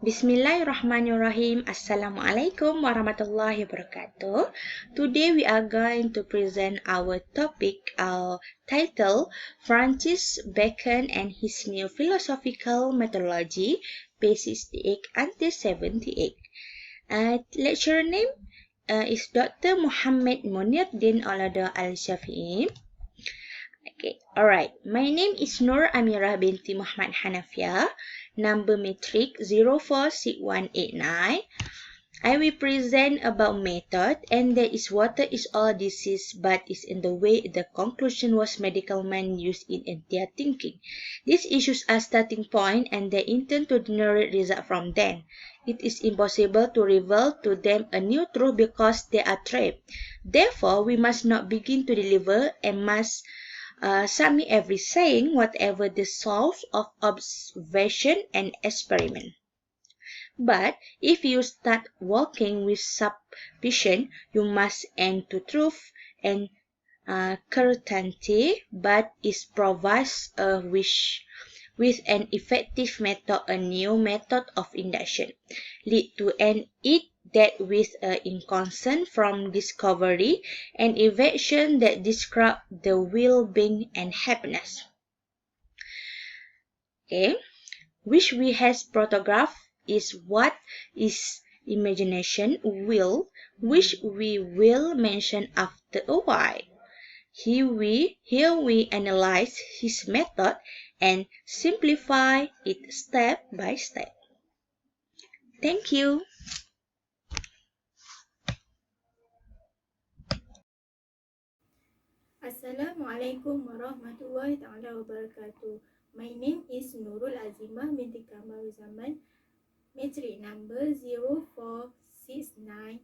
Bismillahirrahmanirrahim. Assalamualaikum warahmatullahi wabarakatuh. Today we are going to present our topic, our title, Francis Bacon and his new philosophical methodology, page 68 until 78. Lecturer name is Dr. Muhammad Muniruddin Olado Al-Shafi'i. Okay, alright. My name is Nur Amirah binti Muhammad Hanafiah. Number matric 046189. I will present about method, and that is water is all disease, but is in the way the conclusion was medical man used in their thinking. These issues are starting point, and they intend to generate result from them. It is impossible to reveal to them a new truth because they are trapped. Therefore, we must not begin to deliver and must submit every saying, whatever the source of observation and experiment. But if you start walking with suspicion, you must aim to truth and certainty, but it provides a wish with an effective method, a new method of induction, lead to an it that with inconsent from discovery and evasion that describe the well-being and happiness. Okay, which we has photograph is what is imagination will, which we will mention after a while. Here we analyze his method and simplify it step by step. Thank you. Assalamualaikum warahmatullahi ta'ala wabarakatuh. My name is Nurul Azimah binti Kamal Zaman, matric number 046964.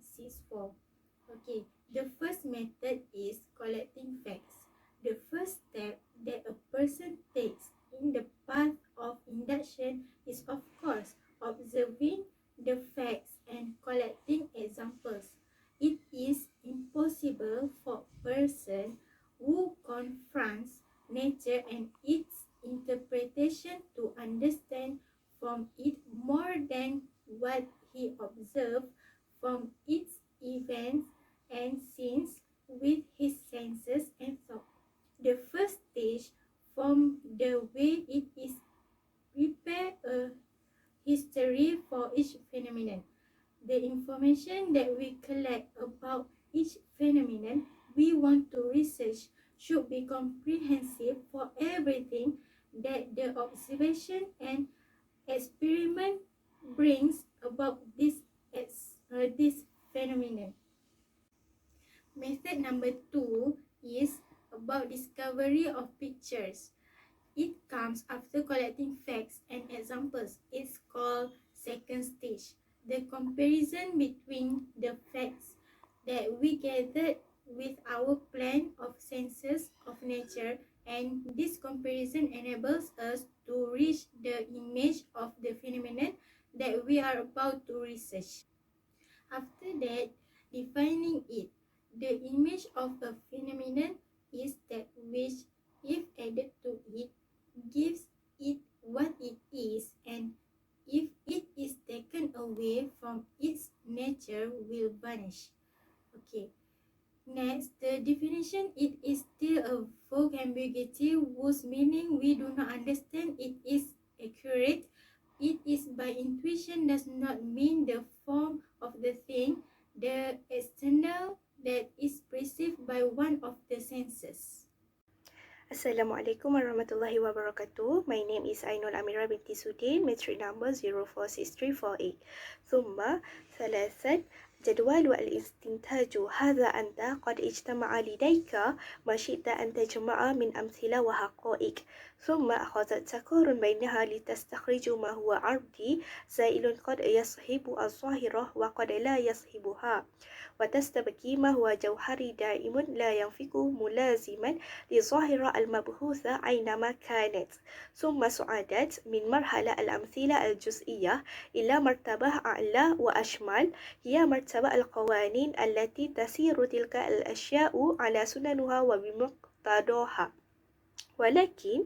Okay, the first method is collecting facts. The first step that a person takes in the path of induction is, of course, observing the facts and collecting examples. It is impossible for a person who confronts nature and its interpretation to understand from it more than what he observed from its events and scenes with his senses and thought. The first stage from the way it is prepare a history for each phenomenon. The information that we collect about each phenomenon we want to research should be comprehensive for everything that the observation and experiment brings about this phenomenon. Method number 2 is about discovery of pictures. It comes after collecting facts and examples. It's called second stage. The comparison between the facts that we gathered with our plan of senses of nature, and this comparison enables us to reach the image of the phenomenon that we are about to research. After that, defining it. The image of a phenomenon is that which, if added to it, gives it what it is, and if it is taken away from its nature, will vanish. Okay. Next, the definition. It is still a vague ambiguity whose meaning we do not understand. It is accurate. It is by intuition does not mean the form of the thing, the external that is perceived by one of the senses. Assalamualaikum warahmatullahi wabarakatuh. My name is Ainul Amirah binti Sudin, matric number 046348. ثم ثلاثة جدول الاستنتاج. هذا أنت قد اجتمع لديك ما شئت أن تجمع من أمثلة وحقائق، ثم أخذت تقارن بينها لتستخرج ما هو عرضي زائل قد يصحب الظاهرة وقد لا يصحبها، وتستبقي ما هو جوهري دائم لا ينفك ملازما لظاهرة المبحوثة أينما كانت، ثم صعدت من مرحلة الأمثلة الجزئية إلى مرتبة أعلى وأشمل، هي مرتبة القوانين التي تسير تلك الأشياء على سننها وبمقتضاها. ولكن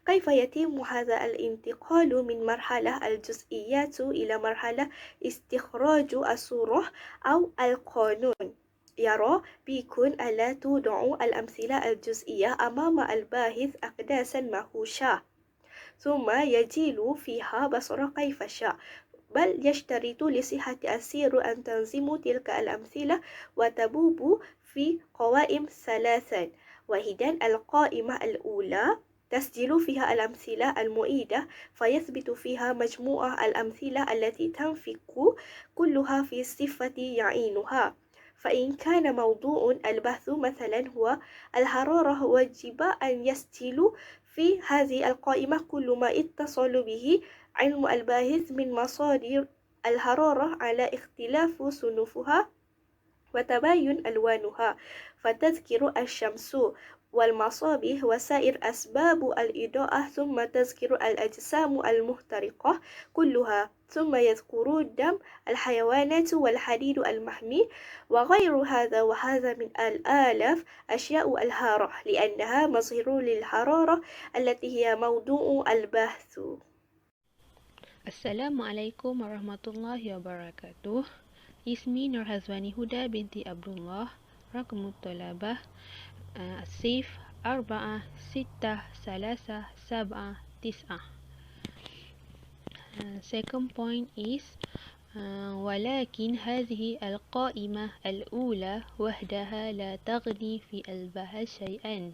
كيف يتم هذا الانتقال من مرحلة الجزئيات إلى مرحلة استخراج الصورة أو القانون؟ يرى بكم ألا توضع الأمثلة الجزئية أمام الباحث أقداسا مهوشة، ثم يجيل فيها بصر كيف شاء، بل يشترط لصحة السير أن تنظم تلك الأمثلة وتبوب في قوائم ثلاثا. وإذن القائمة الأولى تسجل فيها الأمثلة المؤيدة، فيثبت فيها مجموع الأمثلة التي تنفك كلها في صفة يعينها. فإن كان موضوع البحث مثلا هو الحرارة، وجب أن يسجل في هذه القائمة كل ما اتصل به علم الباحث من مصادر الحرارة على اختلاف صنوفها وتباين ألوانها، فتذكر الشمس والمصابيح وسائر أسباب الإضاءة، ثم تذكر الأجسام المحترقة كلها، ثم يذكر الدم، الحيوانات والحديد المحمي وغير هذا وهذا من الآلاف أشياء الحارة، لأنها مظهر للحرارة التي هي موضوع البحث. Assalamualaikum warahmatullahi wabarakatuh. Ismi Nurhazwani Huda binti Abdullah. Raqmu talabah Sif 4 6 3 7 9. Second point is ولكن هذه القائمة الأولى وحدها لا تغني في البحث شيئا،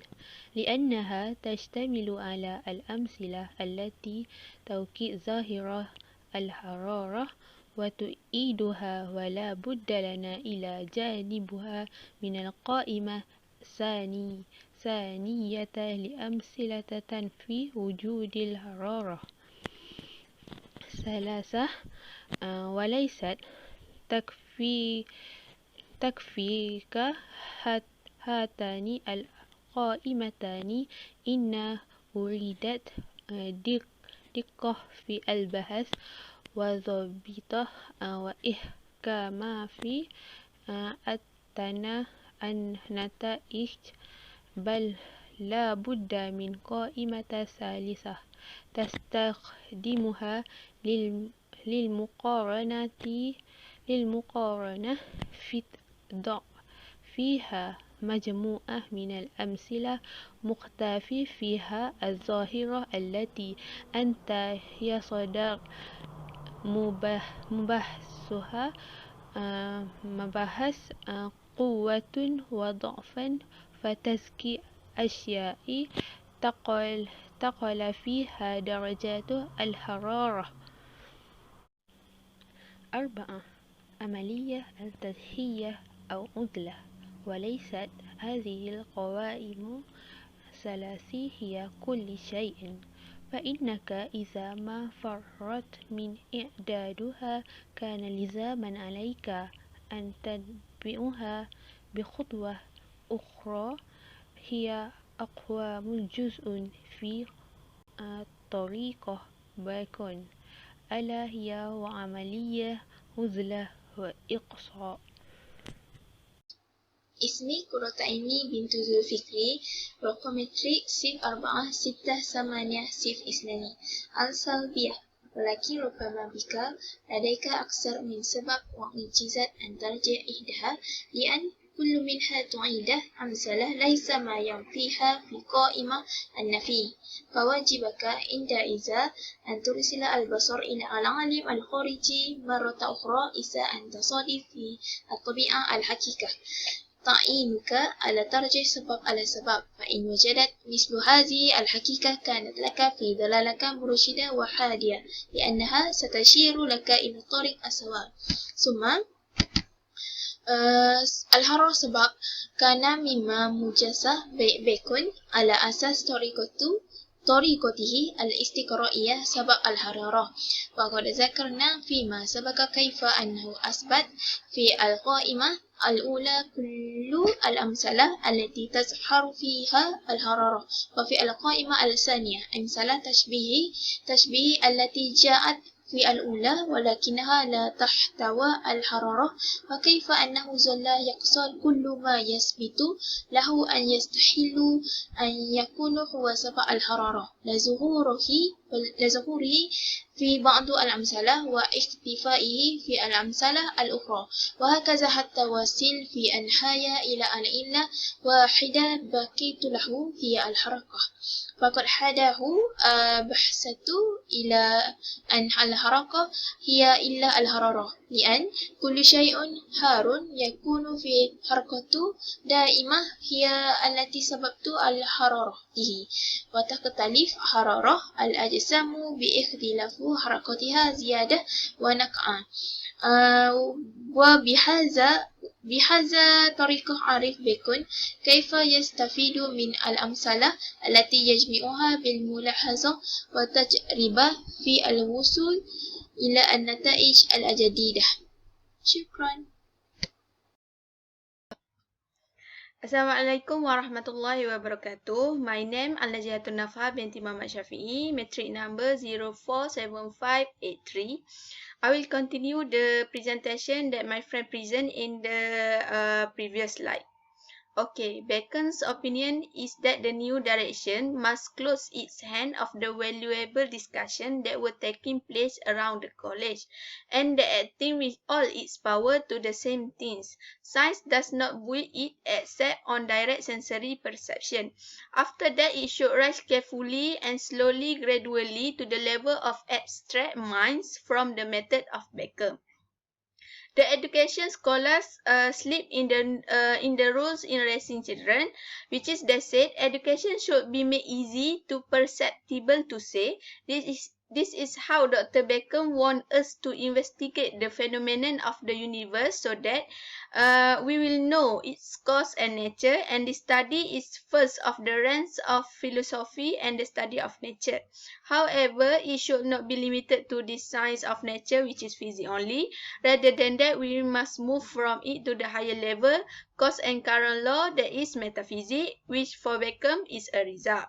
لأنها تشتمل على الأمثلة التي توكيد ظاهرة الحرارة وتؤيدها، ولا بد لنا إلى جانبها من القائمة ثانية لأمثلة تنفي وجود الحرارة. ثلاثة وليست تكفيك هاتان القائمتان، إن أريدت دقة في البحث وضبطه وإحكام في النتائج، بل لا بد من قائمة ثالثة تستخدمها للمقارنة ضع فيها مجموعة من الأمثلة مختفي فيها الظاهرة التي أنت يصدر مباحثها مباحث قوة وضعفا، فتزكي أشياء تقل فيها درجات الحرارة. 4 عملية التضحية أو عدلة. وليست هذه القوائم ثلاثي هي كل شيء، فإنك إذا ما فرطت من إعدادها كان لزاما عليك أن تتبعها بخطوة أخرى هي أقوام جزء في طريقة باكون، ألا هي وعملية عزلة وإقصاء. اسمي قرة عيني بنت ذوالفكري، رقمتري 046802. السلبية، ولكن ربما بك لديك أكثر من سبب وإنجازات أن ترجع إحداها، لأن كل منها تعيد أمثلة ليس ما ينفيها في قائمة النفي، فواجبك عندئذ أن ترسل البصر إلى العالم الخارجي مرة أخرى إذا أن تصادف في الطبيعة الحقيقة. تعينك على ترجع سبب على سبب، فإن وجدت مثل هذه الحقيقة كانت لك في ضلالك مرشدة وحادية، لأنها ستشير لك إلى الطريق الصواب. ثم الحرارة سبب كان مما مجازة بيكون على أساس طريقته الاستقرائية سبب الحرارة، وقد ذكرنا فيما سبق كيف أنه أثبت في القائمة الأولى كل الأمثلة التي تظهر فيها الحرارة، وفي القائمة الثانية أمثلة تشبيه التي جاءت في الأولى ولكنها لا تحتوي الحرارة، فكيف أنه ظل يقصر كل ما يثبت له أن يستحيل أن يكون هو سبب الحرارة لظهوره في بعض الأمثلة واختفائه في الأمثلة الأخرى، وهكذا حتى وصل في النهاية إلى أن إلا واحدة بقيت له هي الحركة، فقد حاده بحثت إلى أن الحركة هي إلا الحرارة، لأن كل شيء حار يكون في حركته دائمة هي التي سببت الحرارته، وتختلف حرارة الأجسام باختلاف حركتها زيادة ونقعا. وبهذا طريقة عرف بيكون كيف يستفيد من الأمثلة التي يجمعها بالملاحظة والتجربة في الوصول إلى النتائج الجديدة. شكرا. Assalamualaikum warahmatullahi wabarakatuh. My name Al-Najihatun Nafha binti Muhammad Syafi'i, metric number 047583. I will continue the presentation that my friend present in the previous slide. Okay, Bacon's opinion is that the new direction must close its hand of the valuable discussion that were taking place around the college, and that acting with all its power to the same things. Science does not build it except on direct sensory perception. After that, it should rise carefully and slowly, gradually to the level of abstract minds from the method of Bacon. The education scholars slip in the rules in raising children, which is they said education should be made easy to perceptible to say. This is how Dr. Bacon want us to investigate the phenomenon of the universe so that we will know its cause and nature, and the study is first of the ranks of philosophy and the study of nature. However, it should not be limited to the science of nature, which is physics only. Rather than that, we must move from it to the higher level, cause and current law, that is metaphysics, which for Bacon is a result.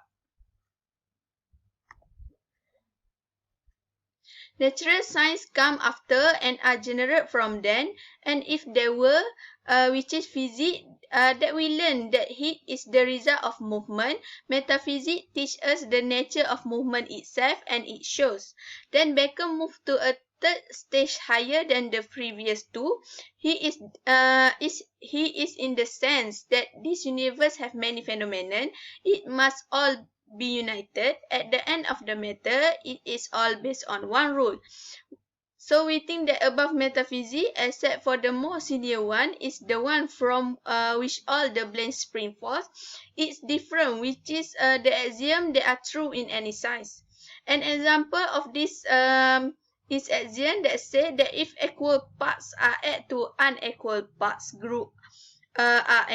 Natural science come after and are generated from them, and if there were, which is physics, that we learn that heat is the result of movement. Metaphysics teach us the nature of movement itself, and it shows. Then Bacon moved to a third stage higher than the previous two. He is in the sense that this universe have many phenomena. It must all be united. At the end of the matter, it is all based on one rule. So we think that above metaphysics, except for the more senior one, is the one from which all the blame spring forth. It's different, which is the axiom that are true in any science. An example of this is axiom that say that if equal parts are added to unequal parts group are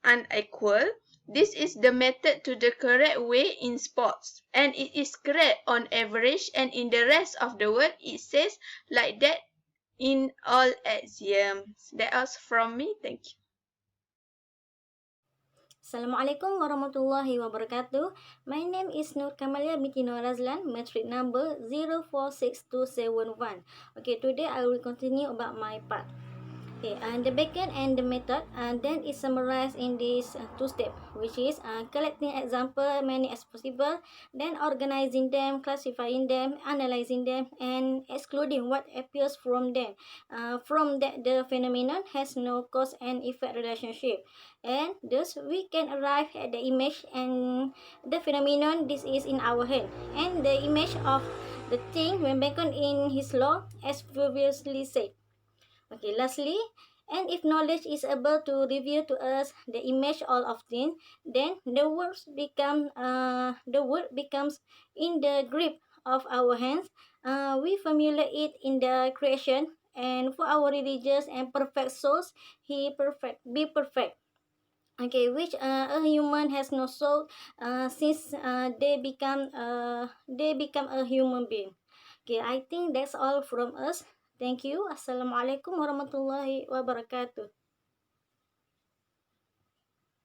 unequal. This is the method to the correct way in sports, and it is correct on average, and in the rest of the world it says like that in all axioms. That was from me. Thank you. Assalamualaikum warahmatullahi wabarakatuh. My name is Nur Kamalia binti Nur Razlan, metric number 046271. Okay, today I will continue about my part. Okay, the backend and the method then is summarized in these two steps, which is collecting example many as possible, then organizing them, classifying them, analyzing them, and excluding what appears from them. From that, the phenomenon has no cause and effect relationship, and thus we can arrive at the image and the phenomenon. This is in our hand, and the image of the thing when Bacon in his law, as previously said. Okay, lastly, and if knowledge is able to reveal to us the image all of things, then the word becomes in the grip of our hands. We familiar it in the creation, and for our religious and perfect souls, be perfect. Okay, which a human has no soul since they become a human being. Okay, I think that's all from us. Thank you. Assalamualaikum warahmatullahi wabarakatuh.